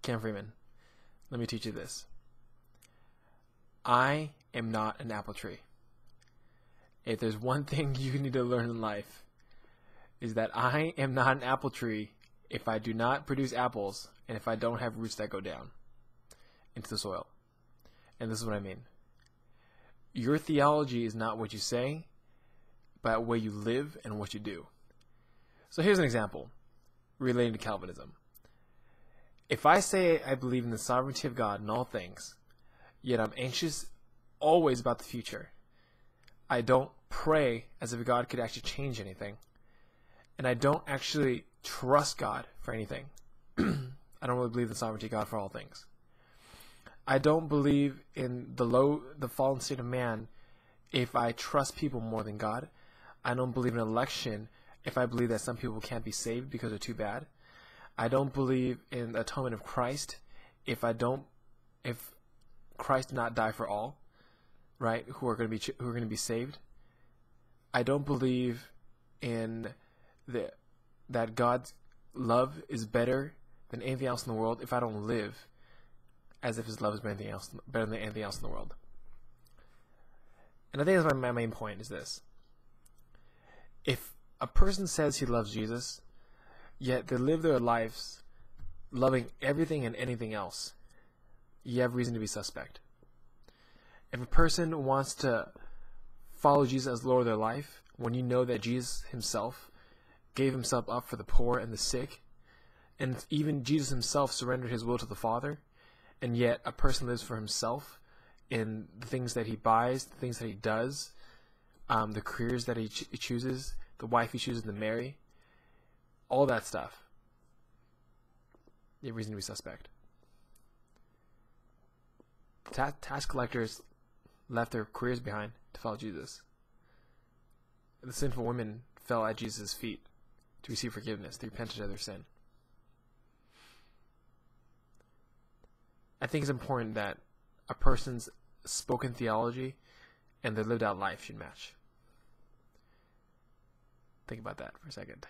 Ken Freeman, let me teach you this. I am not an apple tree. If there's one thing you need to learn in life, is that I am not an apple tree if I do not produce apples and if I don't have roots that go down into the soil. And this is what I mean. Your theology is not what you say, but where you live and what you do. So here's an example relating to Calvinism. If I say I believe in the sovereignty of God in all things, yet I'm anxious always about the future, I don't pray as if God could actually change anything, and I don't actually trust God for anything. I don't really believe in the sovereignty of God for all things. I don't believe in the fallen state of man if I trust people more than God. I don't believe in election if I believe that some people can't be saved because they're too bad. I don't believe in the atonement of Christ if Christ did not die for all, right? Who are going to be saved. I don't believe in that God's love is better than anything else in the world if I don't live as if His love is better than anything else in the world. And I think that's my main point is this. If a person says he loves Jesus, yet they live their lives loving everything and anything else, you have reason to be suspect. If a person wants to follow Jesus as Lord of their life, when you know that Jesus Himself gave Himself up for the poor and the sick, and even Jesus Himself surrendered His will to the Father, and yet a person lives for himself in the things that he buys, the things that he does, the careers that he chooses, the wife he chooses to marry, all that stuff, you have reason to be suspect. Tax collectors left their careers behind to follow Jesus. The sinful women fell at Jesus' feet to receive forgiveness. They repented of their sin. I think it's important that a person's spoken theology and their lived out life should match. Think about that for a second.